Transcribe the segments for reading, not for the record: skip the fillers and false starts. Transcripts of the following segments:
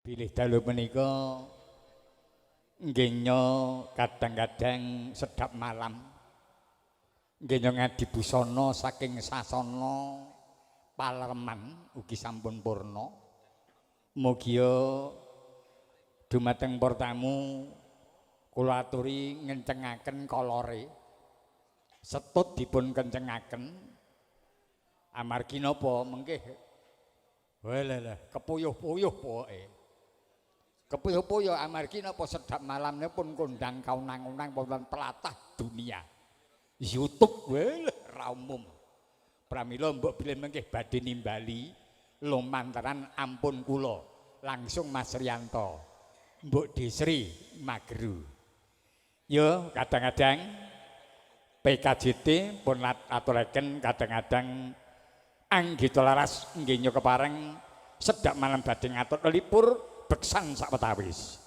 Bilih dalu menika nggenya kadang-kadang sedap malam. Nggenya ngadi busana saking sasana Palereman ugi sampun purna. Mugia dumateng para tamu kula aturi ngencengaken kolore. Setut dipun kencengaken amargi napa mengke walah kepuyuh-puyuh pokoke. Kepuyuh-puyuh amargi napa sedap malamne pun kondang kaunang-unang wonten tlatah dunia. YouTube walah ra umum. Pramila mbok bilih mengke badhe nimbali lumantaran ampun kula langsung Mas Riyanto. Mbok Desri Mageru. Yo kadang-kadang PKJT pun aturaken kadang-kadang anggita laras nggih kepareng sedap malam badhe ngatur lipur beksan sawetawis.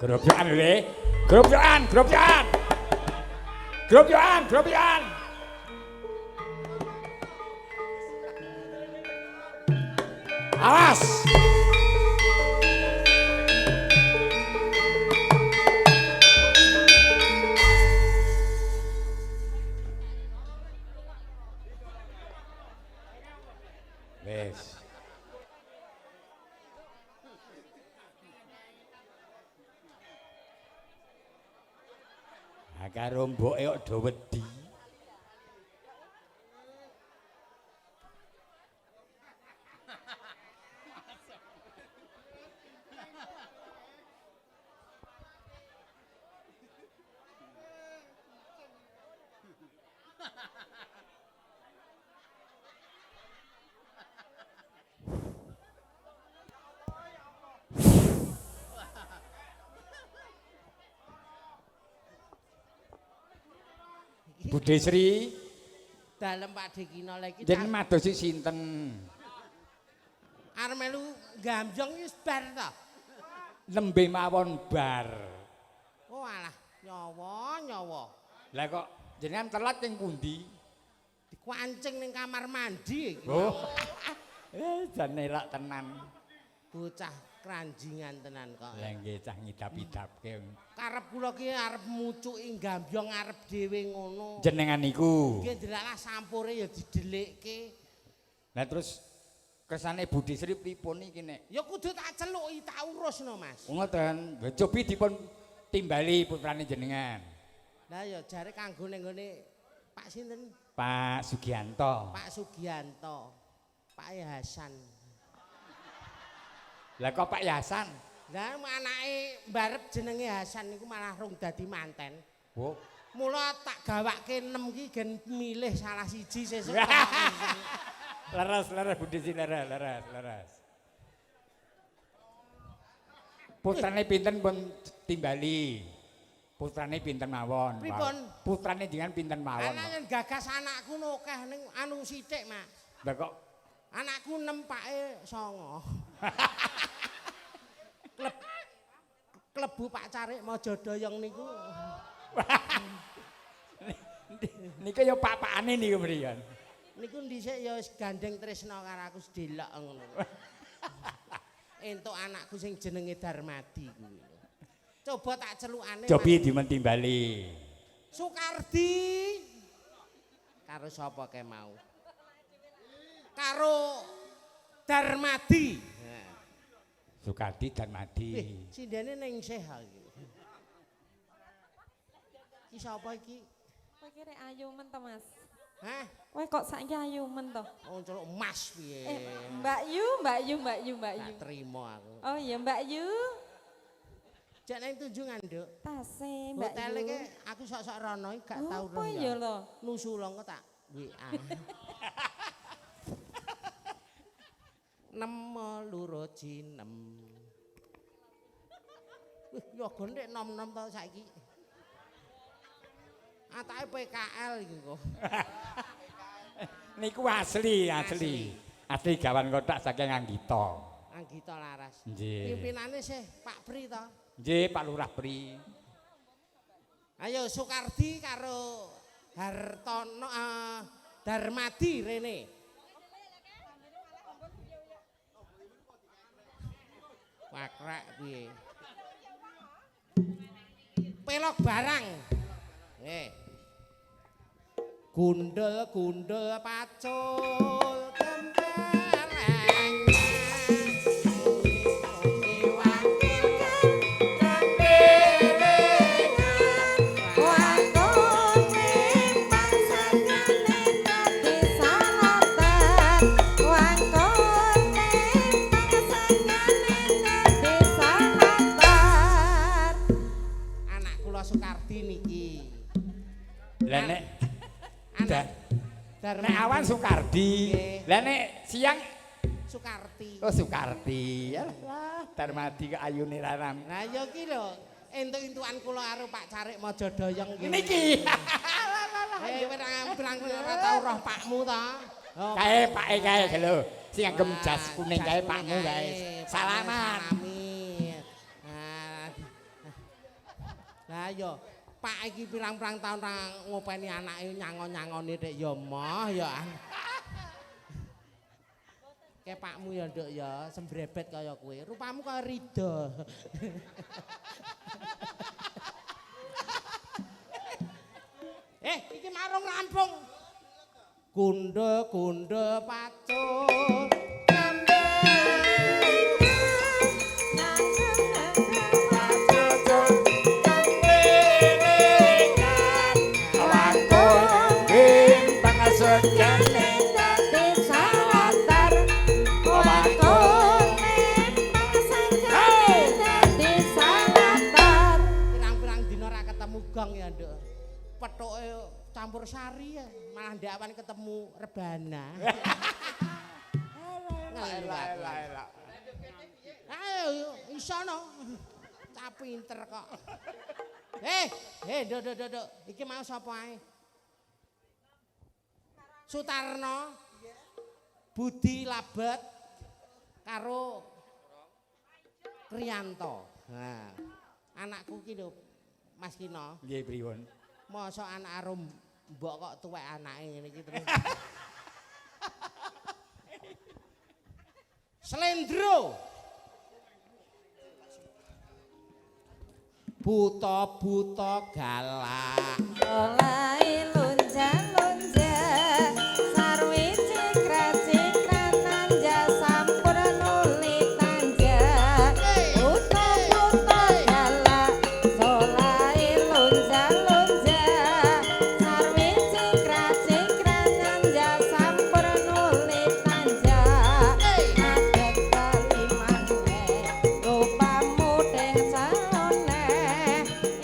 Grobyokan lho. Grobyokan, grobyokan. Grobyokan, grobyokan. Awas. Wes. Ha karo mboke kok do wedi. Budhe Sri Dalem Pak Dekina lagi. jeneng madosi sinten? Arep melu gambyong wis bar to. Nembe mawon bar. Oh alah, nyawa. Lah kok jenengan telat ning pundi? Dikuancing ning kamar mandi iki. Oh. Jan elak tenan. Bocah kranjingan tenan kok. Lah nggih cah ngidap-idapke. Karep kula ki arep mucuki gambyong arep dhewe ngono. Jenengan niku. Nggih ndelalah sampure ya didelikke. Lah terus kersane Budhe Sri pripun iki nek? Ya kudu tak celuki, tak urusno, Mas. Ngoten, cobi dipun timbali putrane jenengan. Lah ya jare kanggo ning nggone Pak sinten? Pak Sugianto. Pak Sugianto. Pak Hasan. Lah kok Pak Yasan? Lah anake mbarep jenenge Hasan niku malah rung dadi manten. Oh. Mula tak gawake 6 ki gen milih salah siji sesuk. Leres Budhe Sri leres. Putrane pinten pun timbali. Putrane pinten mawon. Pripun? Putrane jenengan pinten mawon. Ana yen gagas anakku akeh ning anu sithik, Mas. Lah kok Anakku 6 pake 9. Klebu Pak Carik Mojodoyong niku. niku ya pak-pakane niku mriyan. Niku dhisik ya wis gandeng tresna karo aku sedelok ngono. Entuk anakku sing jenenge Darmadi kuwi. Coba tak celukane. Cobi dimentimbali. Sukardi. Karo sapa ke mau? Karo Darmadi. Sukardi Darmadi. Sindene ning seha iki. Ki sapa iki? Kowe kira ayu men to, Mas? Hah? Kowe kok saiki ayu men to? Oh, celuk emas piye? Mbak Yu. Tak trimo aku. Oh iya, Mbak Yu. Jak nang tunjungan, Nduk. Tase, Mbak Hotel Yu. iki aku sok-sok rono gak tau Apa ya lho? Nusul kok tak WA. 6 loro jinem. Wih, ya gondek nom-nom to saiki. Atake PKL iki kok. Niku asli. Asli gawan kotak saking Anggita. Anggita Laras. Nggih. Pimpinane sih Pak Pri to. Nggih, Pak Lurah Pri. Ayo Sukardi karo Hartono Darmadi rene. Wakrek piye? Pelok barang. Gundel pacul tempereng. Anak kula Sukardi niki. Lah nek Darmadi. nek awan Sukardi. Lah nek siang Sukarti. oh Sukarti. Alah, Darmadi kok ayune raram. Lah ya ki lho, entuk-entukan kula karo Pak Carik Mojodoyong ki. Niki. Pirang ora tau roh pakmu ta? Kae pake kae lho. Sing ngagem jas kuning kae pakmu kae. Salaman. Lah ya Pak iki pirang-pirang tahun ra ngopeni anake nyangon-nyangoni rek ya moh ya. Kayak pakmu ya nduk ya sembrebet kaya kowe. Rupamu kaya Rida. Iki marung rampung. Kunda pacul. Pirang-pirang dina ra ketemu gong ya, Nduk. Pethuke campur sari ya, malah ndak awan ketemu rebana. Elah. Ayo iso no. Cah pinter kok. Nduk. Iki mau sapa ae? Sutarno, Budi Labet, karo Kriyanto. Nah, anakku ki lho, Mas Kino. Nggih pripun? Mosok anak arum mbok kok tuwek anake ngene iki terus. Slendro. Buta galak. Olai lunja-lunja sarwi cikrat-cikrat nanja sampur nuli tanja buta-buta galak olai lunja-lunja sarwi cikrat-cikrat nanja sampur nuli tanja adek kalimane rupamu deng salone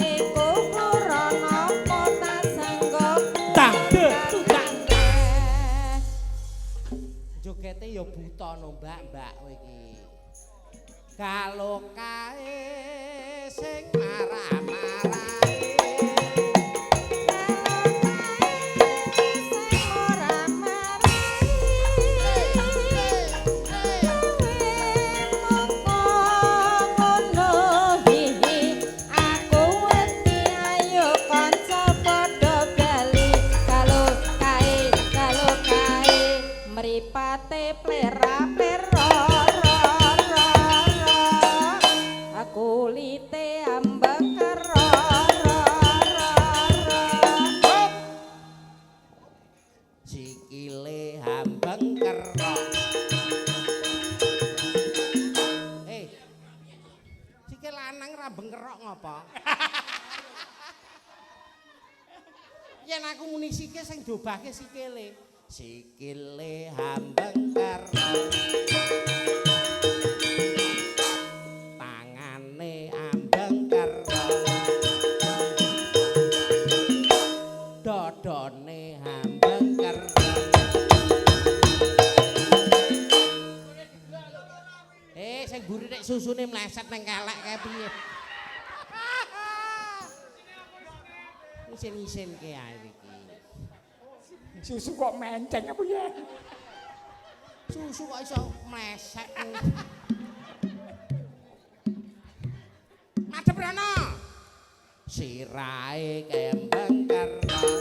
iku kurana kota sanggo Jogete ya buta no mbak kowe iki. Kalau kae sing marah-marahe mripate plera-plera kulite ambek kero sikile hambang kerok. Sikil lanang rambeng kerok ngopo? Yen aku muni sikil sing dobahke sikile. Sikile hambang kerok. Tangane ambang kerok. Dodone hambang kerok. Sing mburi nek susune mleset nang kelek kae piye? Isin-isin ke ae iki. Susu kok menceng apa ya? Susu kok iso mlesek. Madhep rono. Sirahe kembang kerok.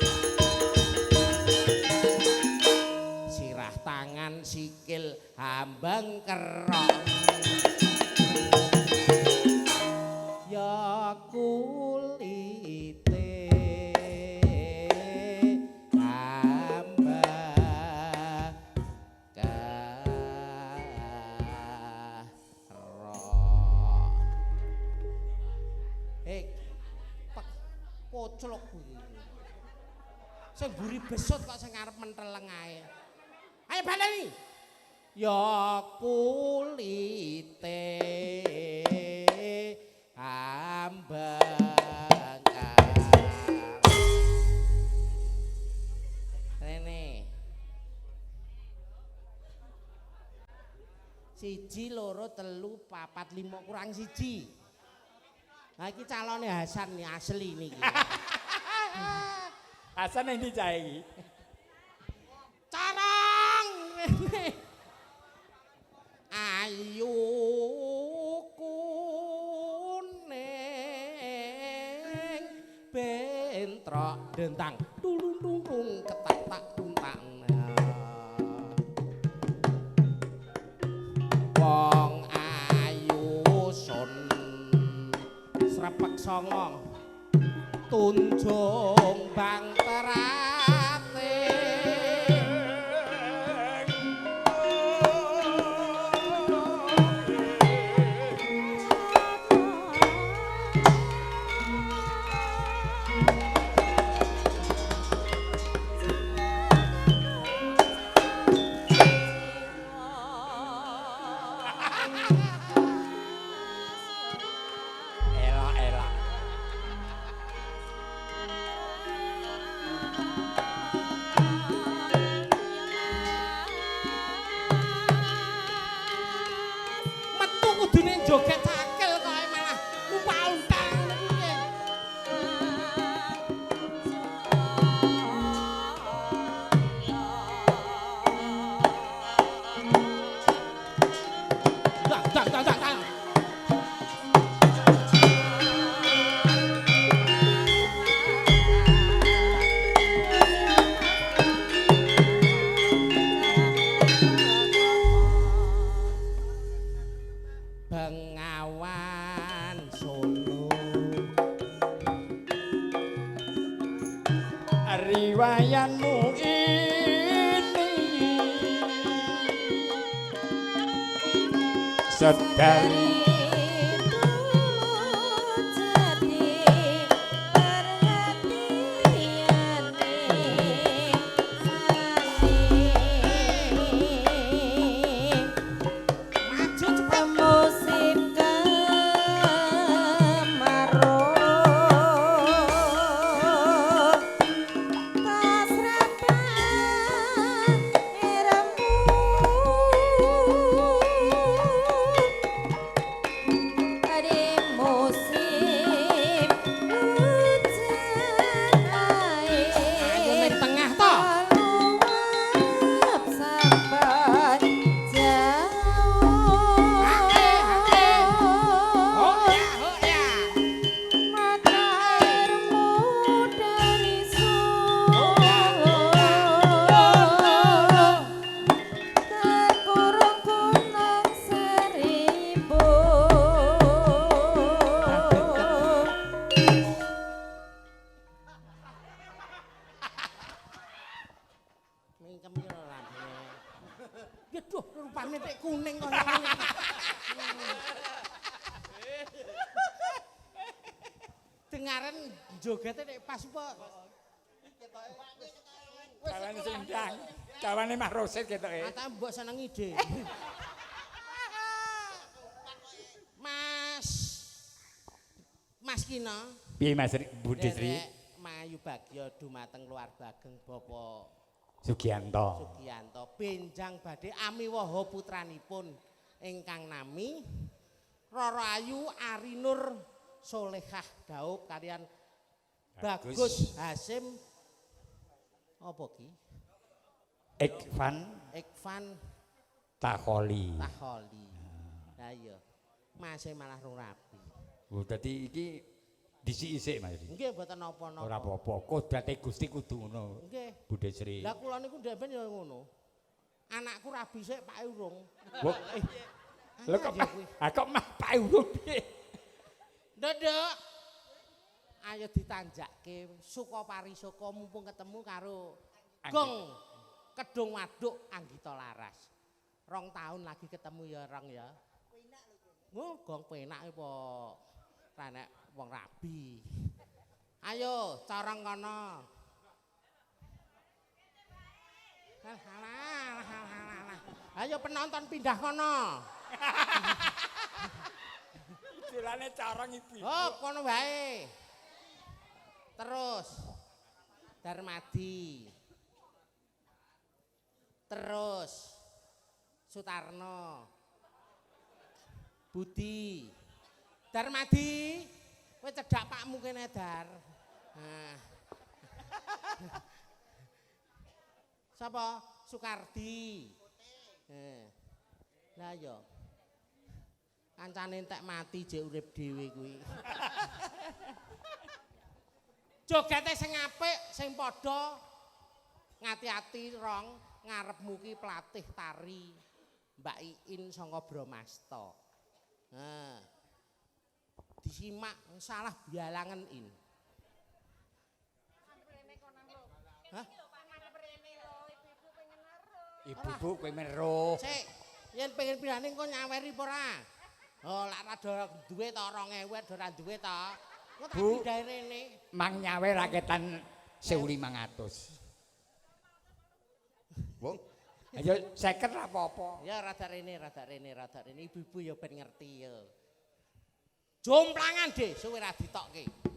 Sirah tangan sikil hambang kerok. Ya kulite poclok kuwi. Sing mburi besut kok sing arep menteleng ae. Ayo baleni. Ya kulite ambang Rene. 1 2 3 4 5 kurang 1. Nah iki calone Hasan nih asli niki. Hasan endi cah iki? Carang. Ayu kuning dentang tulung tulung ketak tak tuntang wong ayu sun srepek sanga tunjung bang terate joget cakil kok malah numpak untal niku piye. Dak. Bengawan Solo riwayanmu ini sedari rupane tek kuning kok. Dengaren jogete nek pas apa? Kawane sindang. Kawane Mas Rosid ketoke. Ata mbok seneng ide. Mas Kina. Piye Mas Budi Sri? Mayu bagya dumateng keluarga ageng Bapak Sugiyanto. Benjang badhe amiwaha putranipun ingkang nami Roro Ayu Arinur Solehah Daub kalian Bagus Hasim apa ki? Ekvan Taholi. Lah iya. Masih malah rung rapi. Oh dadi iki disik-isik Mas. Nggih mboten napa-napa. Ora apa-apa. Kodrate Gusti kudu ngono. Nggih. Budi Sri. Lah kula niku ndemben ya ngono. Anakku rabi sik Pak Urung. Lha kok mah Pak Urung piye? Nduk. Ayo ditanjakke suka parisaka mumpung ketemu karo Gong Kedung Waduk Anggita Laras. 2 tahun lagi ketemu ya Rong ya. Penak lho. Gong penak apa ra nek wong rabi. Ayo corong kono. Ayo penonton pindah kono. Dilane corong iki. Oh, kono wae. Terus Darmadi. Terus Sutarno. Budi. Darmadi, kowe cedhak pakmu kene Dar. Nah. Sapa? Sukardi. Lah ya. Kancane entek mati jek urip dhewe kuwi. Jogete sing apik, sing padha ngati-ati rong ngarepmu ki pelatih tari Mbak Iin saka Bramasta. Nah. Disimak salah bialangen In. Hah? Ibu-ibu kowe meruh. Sik, yen pengen pirane kok nyaweri apa ora? Oh, lak rada duwe ta 2000 ora duwe ta. Kok tak Bu. pindahi rene. Mang nyawe raketan 1500. Wong. Ayo 50 ra apa-apa. Ya rada rene. Ibu-ibu ya ben ngerti ya. Jomplangan deh, suwe ra ditokke.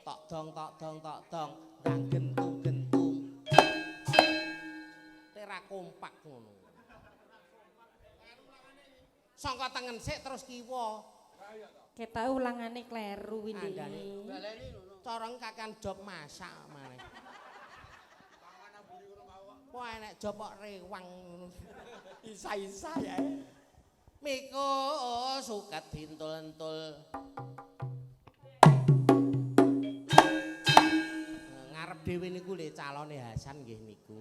Tok-dong ndang gentung-gentung. Tera kompak ngono. Sangka tengen sik terus kiwa. Kita ulangane kleru wingi. Corong kakan job masak maneh. Wah enek job kok rewang ngono. Isa-isa ya. Miko suket dintul-entul. Ngarep dhewe niku le calone Hasan nggih niku.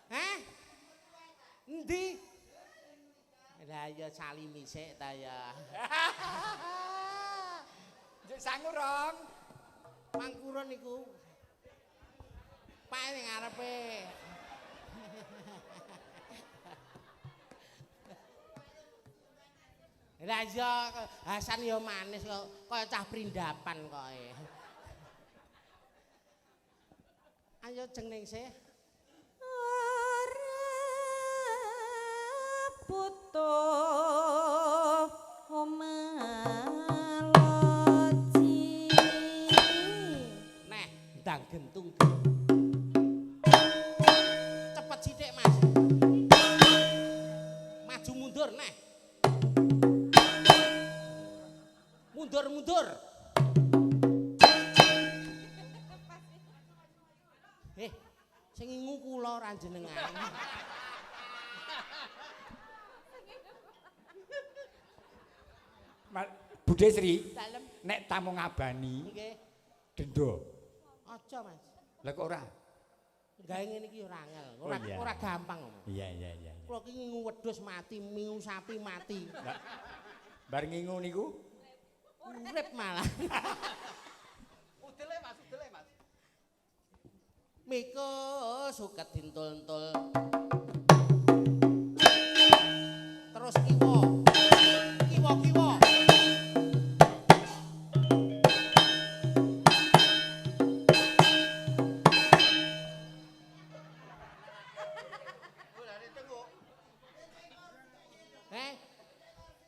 Hah? Endi? Lah ya salimi sik ta ya. Njuk sangurong. Mangkuron niku. Pae ning ngarepe. Lah iya Hasan ya manis kok kaya cah prindapan koe. Ayo jeneng sih. Butuh omaloji. Neh, ndang gentung. Cepet sithik, Mas. Maju mundur, neh. Mundur. Sing ngingu kula ora jenengan. Budhe Sri, Dalem. nek tamu ngabani Nggih. denda. Aja, Mas. Lah kok ora? Gawe ngene iki ora angel, Oh, iya. ora gampang. Iya. Kula ki ngingu wedhus mati, mingu sapi mati. Bar ngingu niku Urip malah. Udele Mas. Miko suket dintul-entul. Terus kiwa.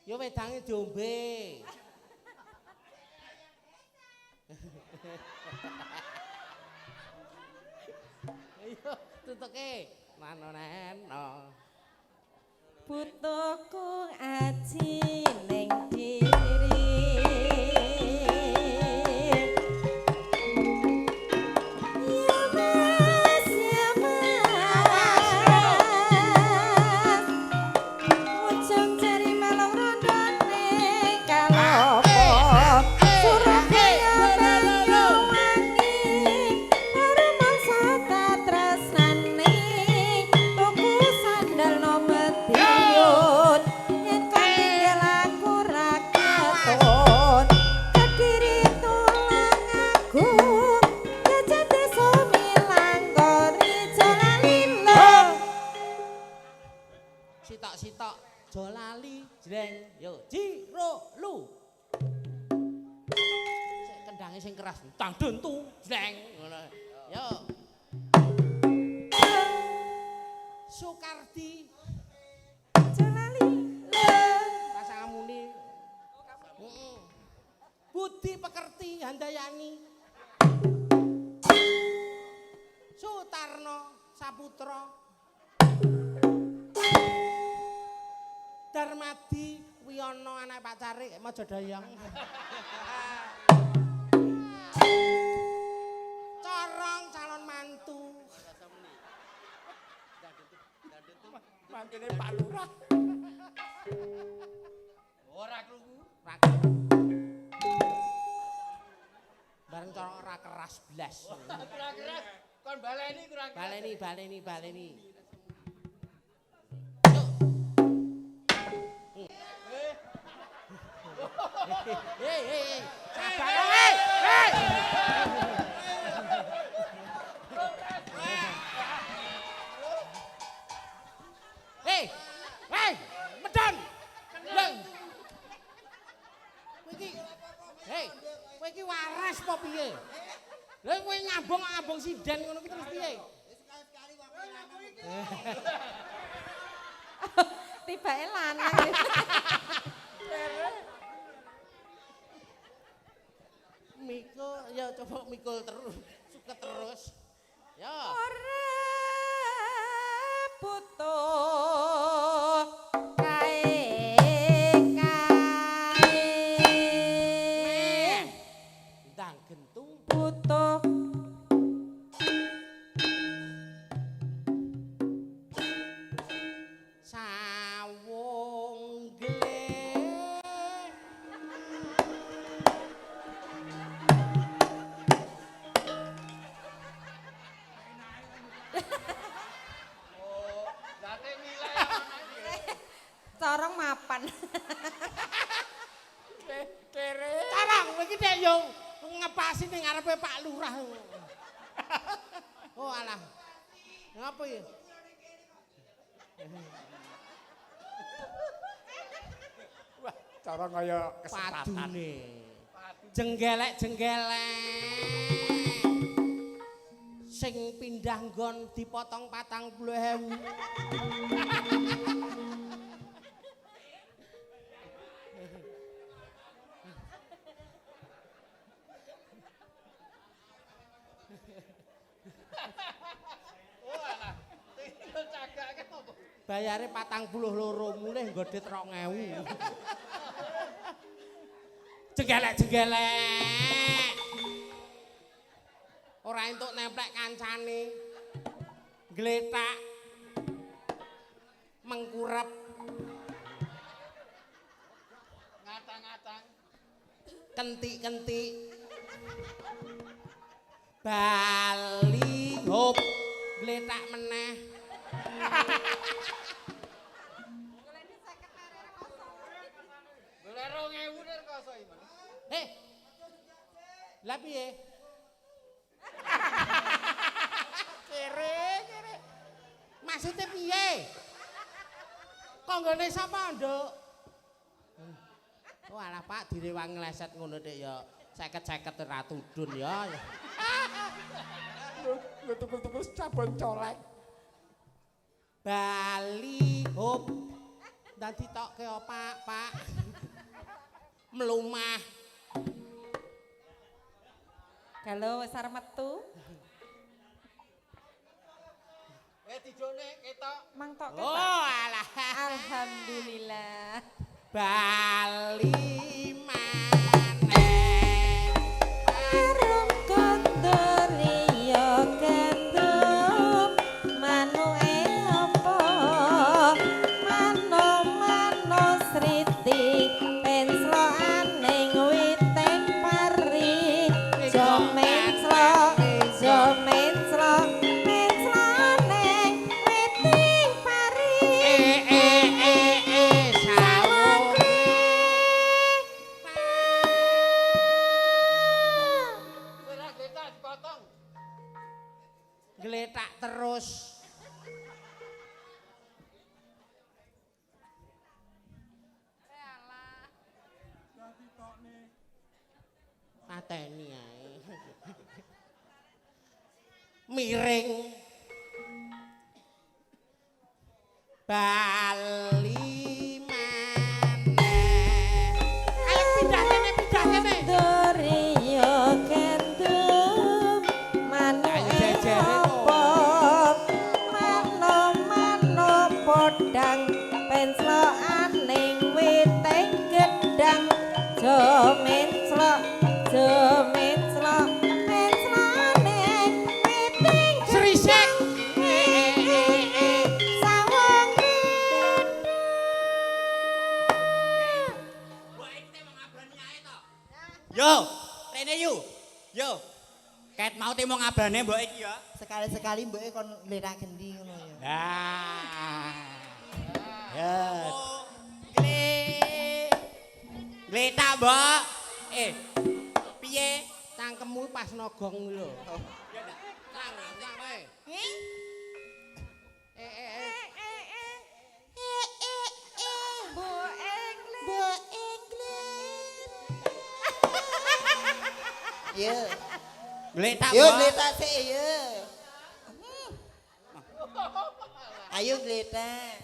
Yo wedange diombe. Ayo tutuke. Nano. Butuhku aji ning diri. Ya Mas. Ujung jari melong rondone kalopo. aja lali jreng yo jiro lu sik kendange sing keras tang dentu jreng ngono yo Sukardi Jalali pasangamune Budi Pekerti Handayani Sutarno Saputra Darmadi Wiyono anak Pak Carik Mojodayong Corong calon mantu Mantine Pak Lurah. ora krungu bareng corong ora keras blas Kurang keras, kon baleni kurang keras. baleni Hei, sabar hei. Hei, medon. Leng. Kowe iki waras apa piye? Lha kowe nyambung sinden ngono ki terus piye? tibake lanang. Mikul ya coba mikul terus, suket terus. Ya. Ora butuh kae. Ndang gentung Butuh sawung gleh. Date nilai corong mapan. Kere. Tarang kowe iki nek yo ngepasi ning ngarepe Pak Lurah. Oh alah. Ngapa ya? Wah, cara kaya kesempatan. Padune. Jenggelek-jenggelek. Sing pindah nggon dipotong 40.000. Oh alah, tinggal cagake apa? Bayare 42 mulih nggodhet 2.000. Jenggelek-jenggelek. Ora entuk nemplek kancane. Gletak. Mengkurep. Ngatang-ngatang. Kentik-kentik. Bali hop. Gletak meneh. Golek 2000 ner koso iki. Lah piye? Kere. Maksudnya piye? Konggone sapa, Nduk? Oh alah Pak direwang ngleset ngono dik ya 50-50 ora tudun ya. Lu tuku-tuku sabun colek. Bali hop. Dan ditokke Pak. Mlumah. Kalau wis arep metu, Dijone ketok. mangtok Oh ketok. alah. Alhamdulillah. Bali maneh. Arung kondur iya gandum manuke apa mano sriti penslo aning witing pari jomenclo menslo aning witing pari Sawung mateni ae. Miring. Bali maneh. Ayo pindah kene, pindah kene. Doriyo kendum Ayo jejere apa mano podang penslo aning witing gedang jomenclo penslo aning witing Srisik. sawung Yo, rene yu. Yo. Ket mau te mau ngabrane mbok iki ya. Sekali-sekali mbok kon lerak gendi ngono ya. Nah. Ya. Gle. Gletak, Mbok. Piye? Cangkemmu pas nogong lho. Cang wae. Iya. Gletak, Yo Mbok. letak sik ya. Ayo gletak.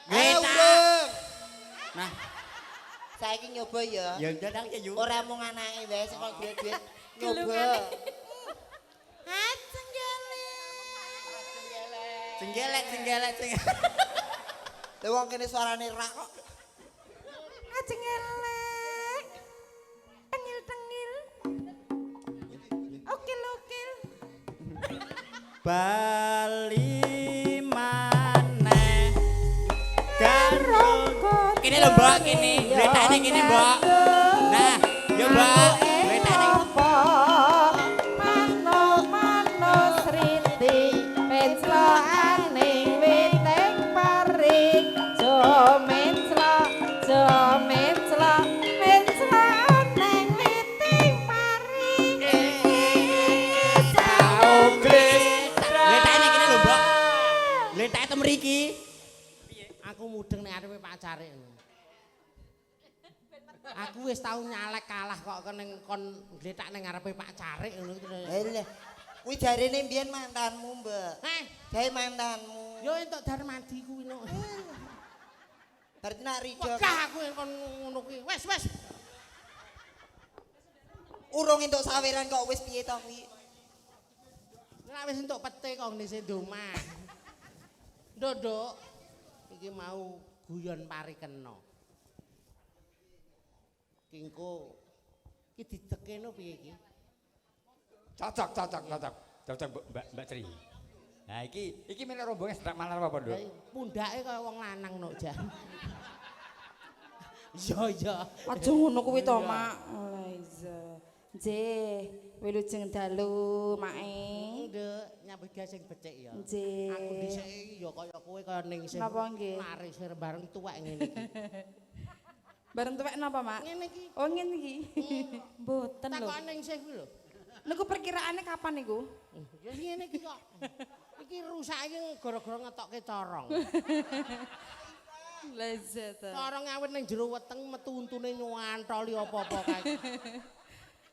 Ayo, Gletak. Bung. Nah, Saiki nyoba ya. ya udah dang ya yu. Ora mung anake wae sing kok duit nyoba. Cenggelek, cenggelek, cenggelek. Lha wong kene suarane rak kok. Ajengelek. Tengil-tengil. Okil-okil. Bali maneh karo Ronggo kene lho Mbok kene gletane kene Mbok. Nah, yo Mbok gletane. Mano sriti penslo aning witing pari jomenclo penslo aning witing pari Gletane kene lho Mbok. Gletake tem mriki. Aku mudeng nek arepe pacare. Aku wis tau nyalek kalah kok kon gletak ning ngarepe Pak Carik ngono iki. Lah, kuwi jarene mbiyen mantanmu, Mbak. Heh, Gawe mantanmu. yo entuk Darmadi kuwi no. Berarti nak Rido Wegah aku kon ngono kuwi. Wes. urung entuk saweran kok wis piye to kuwi? Nek wis entuk pete kok ngene domah. Ndodok iki mau guyon pari kena. Kingko iki didekeno piye iki? Cocok Mbak Tri. Nah iki milih rombongan sedang malar apa Nduk? Pundake kaya wong lanang no jan. Iya. Aja ngono kuwi to, Mak. Lah iya. Nggih, wilujeng dalu, Mae. Nduk, nyambut gawe sing becik ya. Nggih. Aku dhisik iki ya kaya kowe kaya ning sing Napa nggih? laris bareng tuwek ngene iki. Bareng tuwek napa, Mak? Ngene iki. Oh, ngene iki. Mboten lho. Takok ning sing kuwi lho. Niku perkiraane kapan niku? Ya ngene iki kok. Iki rusak iki gara-gara ngetokke corong. Lezat. Corong awit ning jero weteng metu untune nyuantoli apa-apa kae.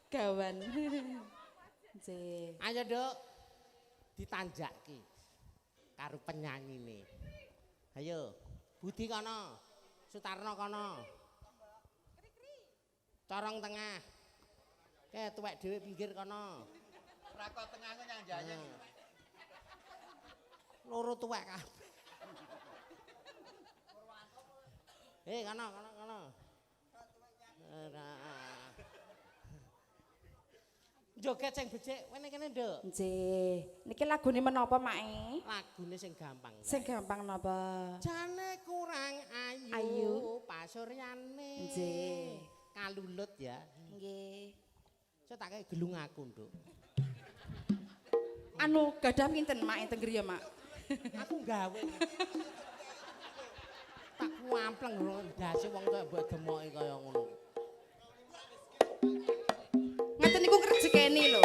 Gawan. Nggih. Ayo, Duk. Ditanjakke karo penyanyine. Ayo, Budi kono. Sutarno kono. Corong tengah. Tuwek dhewe pinggir kono. Rakot tengahnya yang janyeng. Loro tuwek kabeh. Kono. Joget sing becik, kene Nduk. Nggih. Niki lagune menapa, Mae? Lagune sing gampang. Sing gampang napa? Jane kurang ayu, Ayu. pasuryane. Nggih. Kalulut ya. Nggih. Saya tak kayak gelung aku, Nduk. Anu gadah pinten, Mak, teng griya, Mak? Aku gawe. Tak kuampleng lho ndase wong kaya mbok demoke kaya ngono. Ngaten niku rejekeni lho.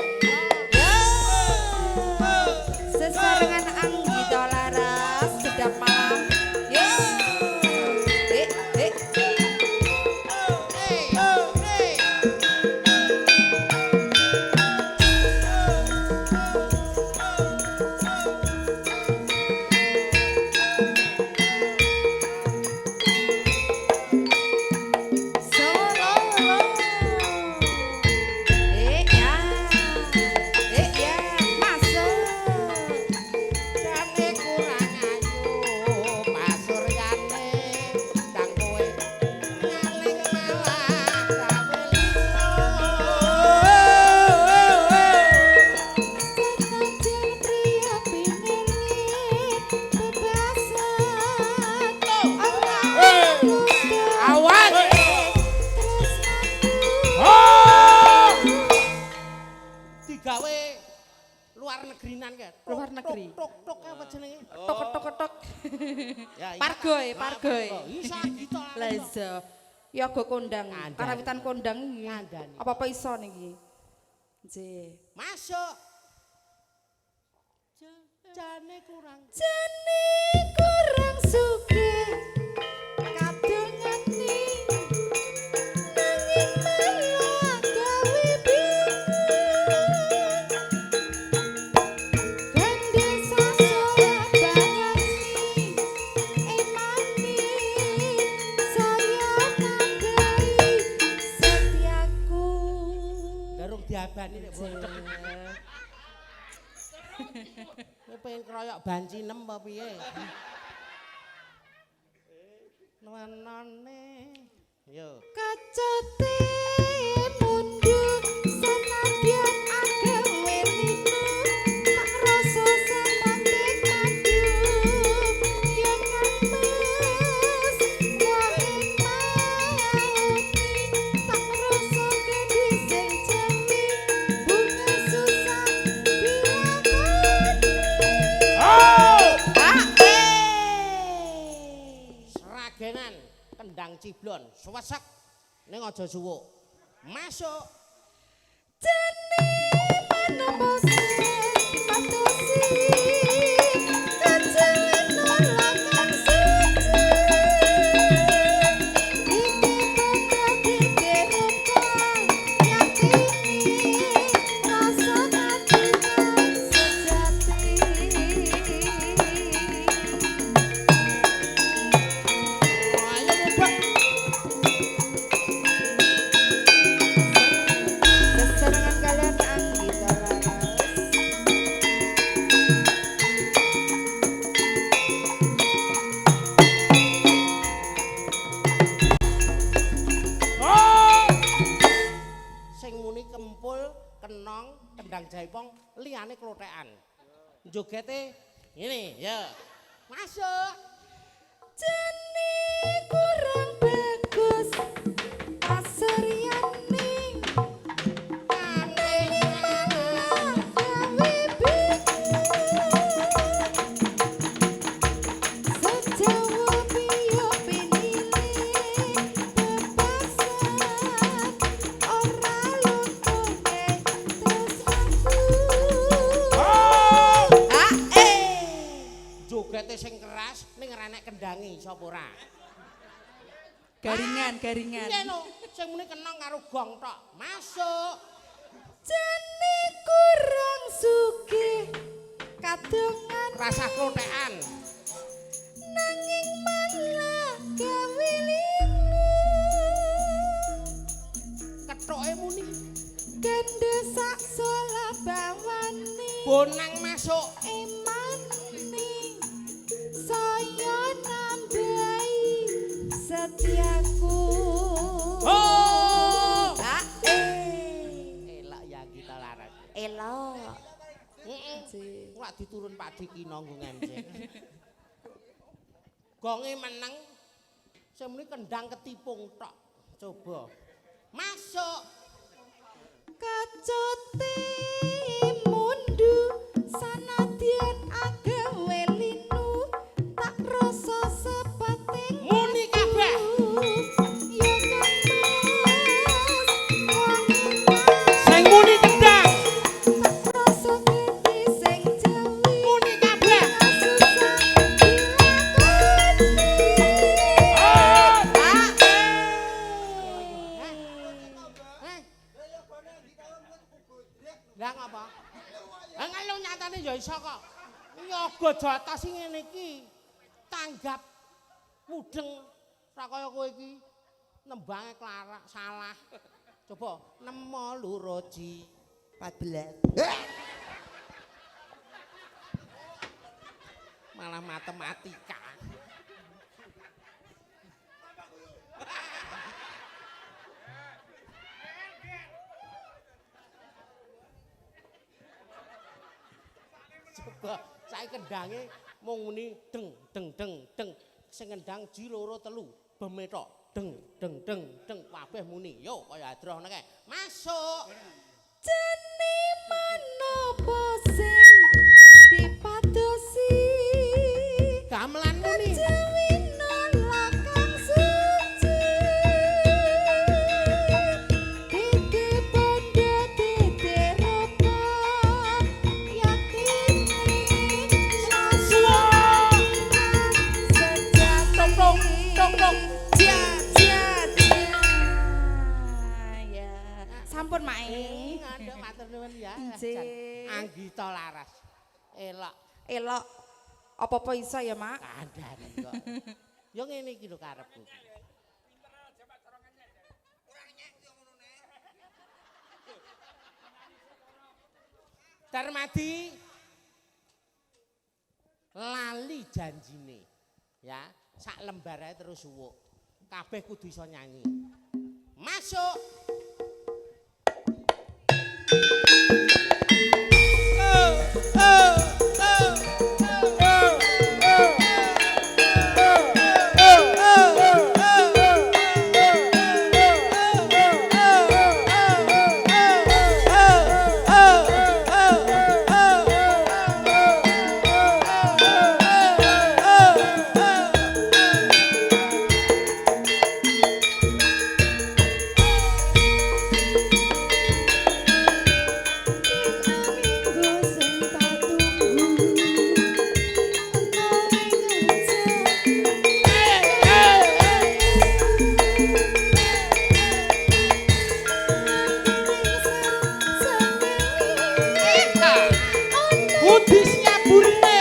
Sesarengan Anggita Laras sedap malam. Yo. negerinan ke. Luar negeri. Tok apa jenenge? Tok. Ya, iya. Pargoy. Iso gitu. Lah iya. Ya go kondang. Ngandani. Karawitan kondang iki. Ngandani. Apa-apa iso niki. Nggih. Masuk. Jane kurang Sugih kadungan ning nanging malah gawe bingung gandhe sasaya bangani emani saya nanggai setiaku garung diabani nek bonceng. Kowe pengen keroyok bancinem apa piye? Nuanane. Yo. Kacote mundur senadyan agawe niku tak rasa samate madu yen ngemes wae mauti tak rasa gedhi sing jeli bunga susah Seragenan kendang ciblon suwesek ning aja suwuk. Masuk. Jane manapa patosi kajawen nolakan suci iki tadi derokang yakini rasa katingan sejati Ayo mubek. seserangan kalian Anggita Laras. Sing muni kempul, kenong, kendang jaipong, liyane klothekan. Jogete ngene, ya. Masuk. Jane kurang bagus pasriane nanging malah gawe bingung sejawa piye penilih bebasan ora luntune tresnaku Jogete sing keras ning renek kendangi sapa ora? garingan Iya no, sing muni kenong karo gong tok. Masuk. Jane kurang sugih kadungan Rasa klothekan. nanging malah gawe linglung Kethoke muni gandhe sak sola bawani bonang masuk. emani saya nambahi setiaku Oh! Elak ya kita laras. elok Heeh. Lak diturun Pak Dikino nggo ngenceng. Gonge meneng. Sing muni kendang ketipung tok. Coba. Masuk. kacote mundu sanadyan agawe linu tak rasa sepating Muni kabeh. ya kemas wangi Sing muni kendang. tak rasa gedhi sing jeli Muni kabeh. susah dilakoni Lah ngapa? Lah ngelu nyatane ya iso kok. Nyoga jatah sing ngene iki tanggap mudeng ra kaya kowe iki nembange klarak salah. Coba nemo luroji 14. malah matematika. Coba saya kendange mung muni deng deng deng deng sing kendang ji loro telu beme tok deng deng deng deng kabeh muni yo kaya adroh nek masuk jane menapa sing matur nuwun ya. Nggih. Anggita Laras. Elok Elok. Apa-apa iso ya, Mak? kandhane kok. Yo ngene iki lho karepku. Darmadi lali janjine. Ya, sak lembar ae terus suwuk. Kabeh kudu iso nyanyi. Masuk. Budi siap burine.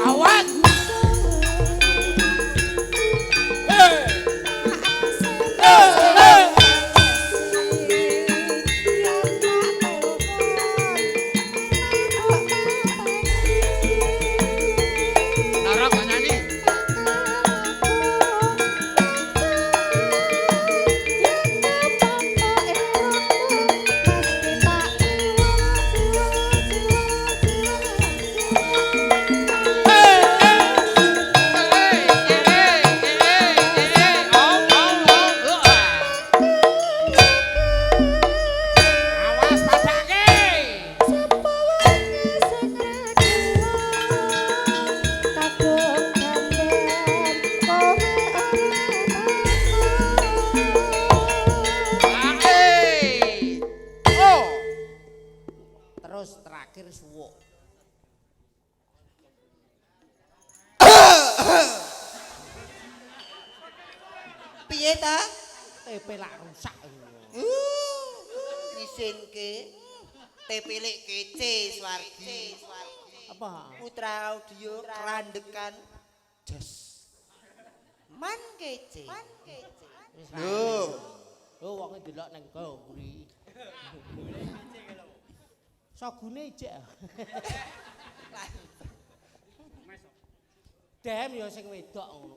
Awas. Lara kok nyanyi? Awas padake. Oh. Terus terakhir suwuk. Piye ta? TP lak rusak. Ngisinke. Tepilik kece Swardi. Apa? Putra audio kerandekan. Jos. Man kece. Wis Lho. Oh, wong delok nang guri. Sogune ijek. Dem ya sing wedok ngono.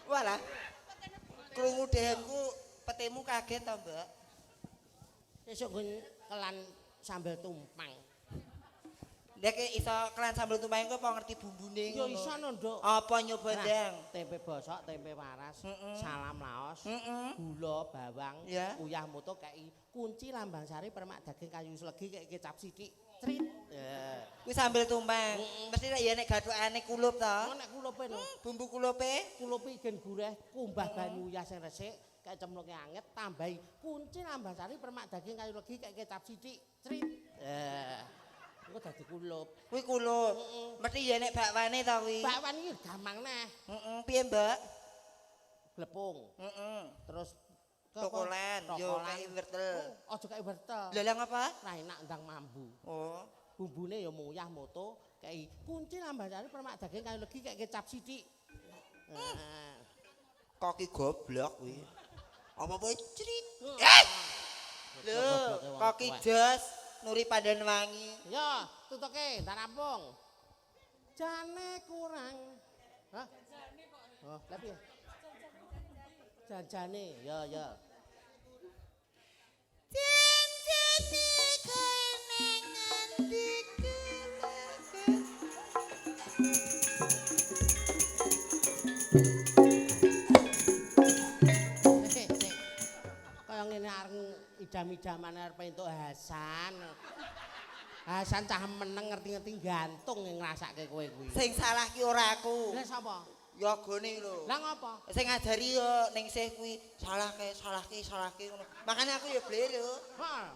Walah. Krungu dhehenku petemu kaget to, Mbak. Sesuk nggon kelan sambel tumpang. Nek iso kelan sambel tumpang ku apa ngerti bumbune Yo ngono. iso no, Nduk. Apa nyoba ndang? Tempe bosok, tempe waras, salam laos, Heeh. gula, bawang, Ya. uyah moto kei kunci lambang sari permak daging kayu slegi kei kecap sithik. Trit. Kuwi sambel tumpang. Mesti nek ya nek gathukane kulup to. Oh nek kulupe no. Bumbu kulupe Kulupe igen gurih, kumbah banyu uyah sing resik, kei cemplungke anget, tambahi kunci lambang sari permak daging kayu legi kei kecap sithik. Trit. Engko dadi kulup. kuwi kulup. Mesti ya nek bakwane to kuwi. Bakwan iki gampang neh. Heeh, piye, Mbak? Glepung. Heeh. Terus Tokolan, yo kei wortel. Oh, aja kei wortel. Lha lha ngapa? Nah enak ndang mambu. Oh. Bumbune ya muyah moto, kei kunci lambang sari permak daging kayu legi kei kecap sithik. Koki goblok kuwi. Apa-apa crit. Eh! Lho, koki jos Nuri Pandan Wangi. Ya, tutuke, tak rampung. Jane kurang. Hah? Oh, lha piye? Janjane, ya ya. Janjane kenangan dikelakan. Kaya ngene areng idam-idaman arep entuk Hasan. Hasan cah meneng ngerti-ngerti gantung yang ngrasake kowe kuwi. Sing salah ki ora aku. Lah sapa? Ya gone lho. Lah ngopo? Sing ngajari yo ning sih kuwi salahke ngono. Makane aku ya blero. Heeh.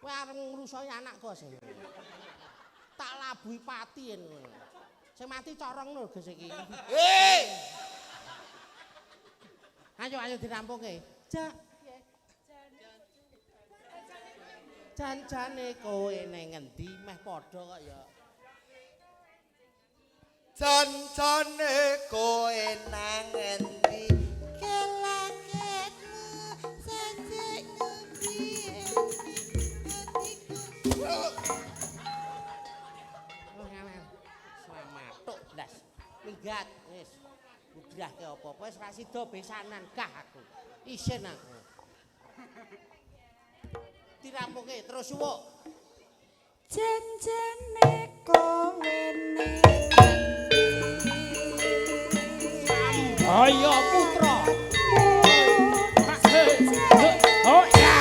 Kowe arep ngrusoi anak kok sing. Tak labuhi patin. Sing mati corong lho Gus iki. Ayo dirampungke. Jan-jane kowe ning ngendi meh padha kok ya. Jan-jane kowe nang endi kelaketmu sajek ngendi Slamatuk ndas. Minggat wis. Budrahke apa-apa wis ra sida besanan gah aku. Isin aku. Dirampungke terus suwuk. Janjane kowe ning Ayo putra. Oh ya.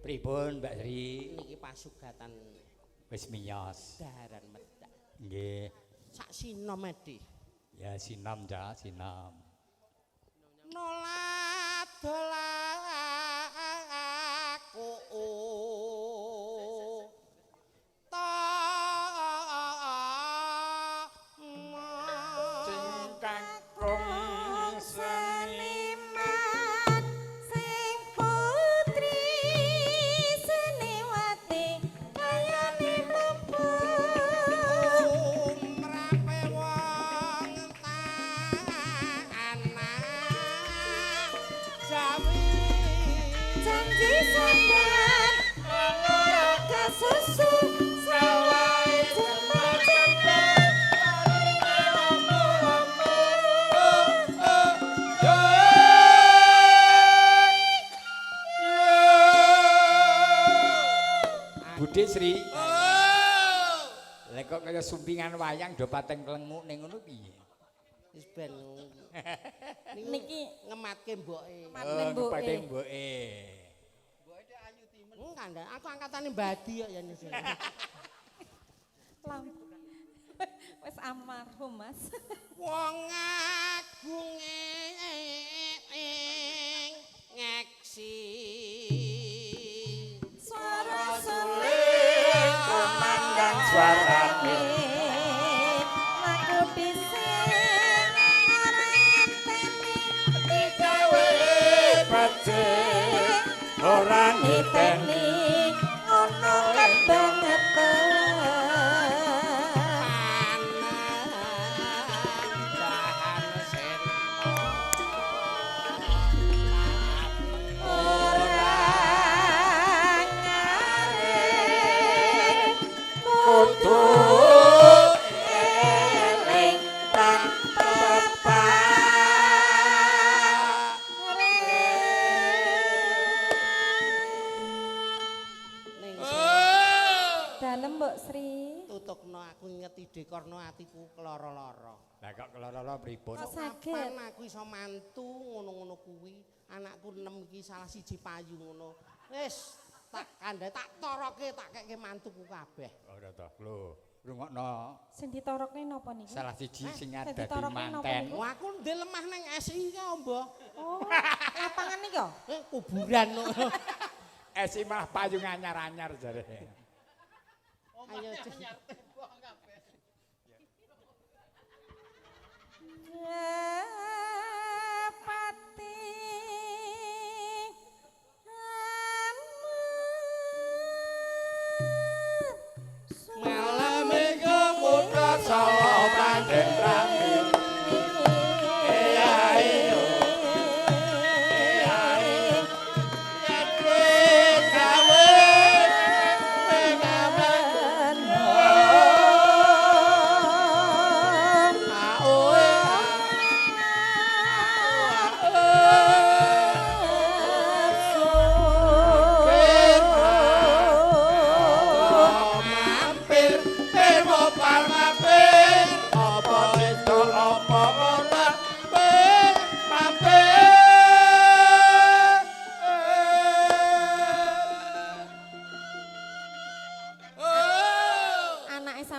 Pripun Mbak Sri? Niki pasugatan Wis miyos. daharan medhak. Nggih. Sak sinom Edi. Ya sinam ja, sinam. Nolat dolaku Cengkakung seniman sing putri seniwati kayane mumpung mrape wong tanah jawi janji sampeyan ora kasusu sawae jembar-jembar Budhe Sri. Lek kok kaya sumpingan wayang do pateng klenguk ning ngono piye? wis ben niki ngematke mboke. matne Pateng mboke mboke. Kandha aku angkatane Mbadi kok ya nyusul. wis almarhum Mas. Wong agung ngeksi Suara suling Kumandang suarane. Aku dhisik ora ngenteni Digawe becik ora niteni. ono kebanget dahan sen ora ngarep kudu eling tanpa ning dalem Mbok Sri tutukno aku ngeti dekorno atiku keloro-loro. Lah kok keloro pripun? kok saged Kapan aku iso mantu ngono-ngono kuwi. Anakku 6 iki salah siji payu ngono. Wis tak kandha tak toroke tak keke mantuku kabeh. Ora to. Lho, rungokno sing ditorokne napa niku salah siji sing sing dadi ditorokne napa manten. niku? Wah aku ndek lemah nang SI ka, Mbah. Oh, lapangan niki kok. Kuburan. Esi malah payung anyar-anyar jare. Ayo Pati malam iku putra sawa panjen rami.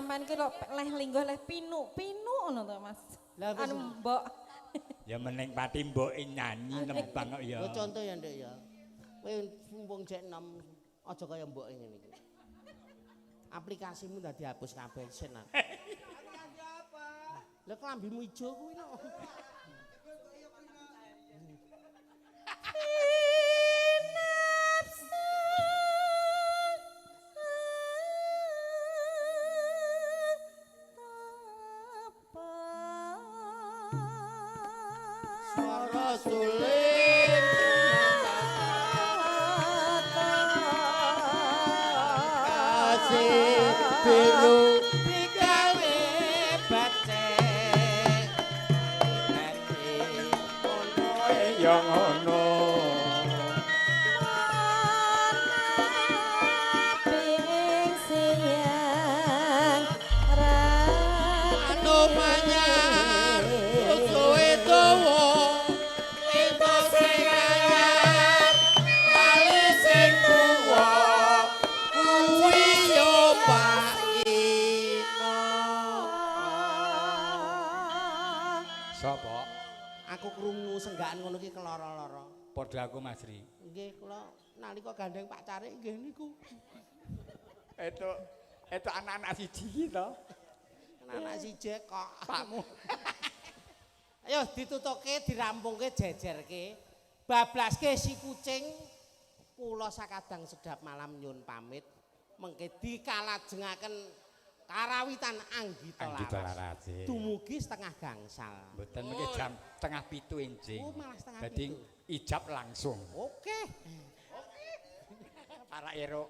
sampean ki lho leh lingguh leh pinu ngono to Mas. Lah wis. Anu mbok. Ya meneng pati mboke nyanyi nembang kok ya. Yo contoh ya Nduk ya. Kowe mumpung jek enom aja kaya mboke ngene iki. Aplikasimu udah dihapus kabeh sen. Aplikasi apa? Lah kelambimu ijo kuwi lho. Suara suling kasih biru digawe bacek hati ono Ya ngono. Ping siang anu manyar suwe dawa ento sing anyar lali sing tuwa kuwi yo Pak Ino. Sapa? Aku krungu senggakan ngono ki keloro-loro. Padha aku Mas Ri. Nggih kula nalika gandeng Pak Carik nggih niku. Itu anak-anak siji iki to. Anak siji kok. Pakmu. Ayo ditutukke dirampungke jejerke. Bablaske si kucing kula sakadang sedap malam nyun pamit. Mengke dikalajengaken karawitan Anggita Anggita Laras. Laras. Dumugi setengah gangsal. Mboten mengke jam tengah 7 enjing. Oh, malah setengah Dadi 7. ijab langsung. Oke. Para ero.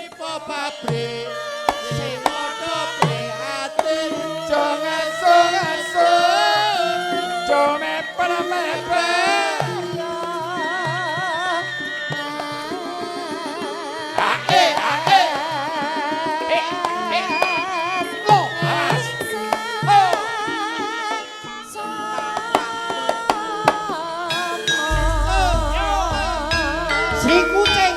Ipo pabrik sing padha prihatin Jangan sung-sung. Jome penemepe. Ae ae. Lo alas. si kucing.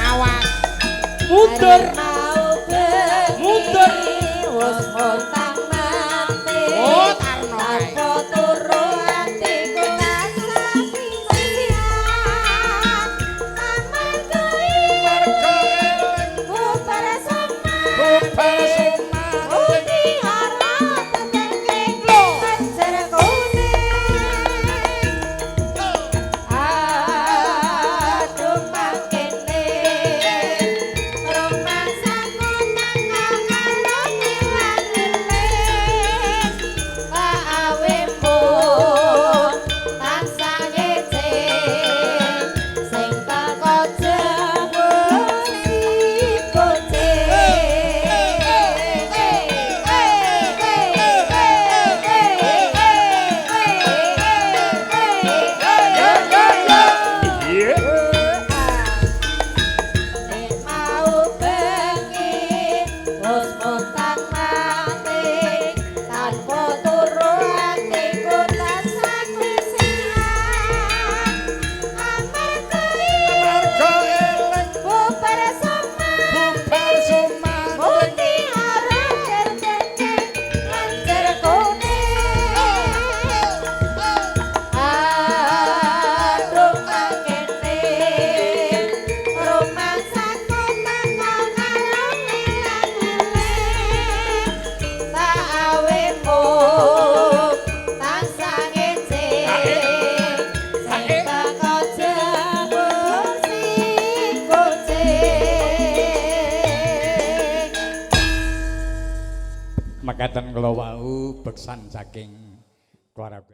Awas. Mundur mundur wis montang mati Oh, tarno kae. tanpa turu atiku rasa sisian amarga Mergo eling bubar semar bubar sumar. uti ora teteke banjir kuning aduh makene romansaku nang ngalor ilang awemu tansah ngece sing teko jebul Iya. mau bengi wis montang mati tanpa turu atiku tansah krisian amarga Mergo eling bubar semar bubar sumar. muti ora terteke lancar kuning aduh makene romansaku nang ngalor ilang awemu tansah ngece sing teko jebul si kucing. Makaten kula wau beksan saking keluarga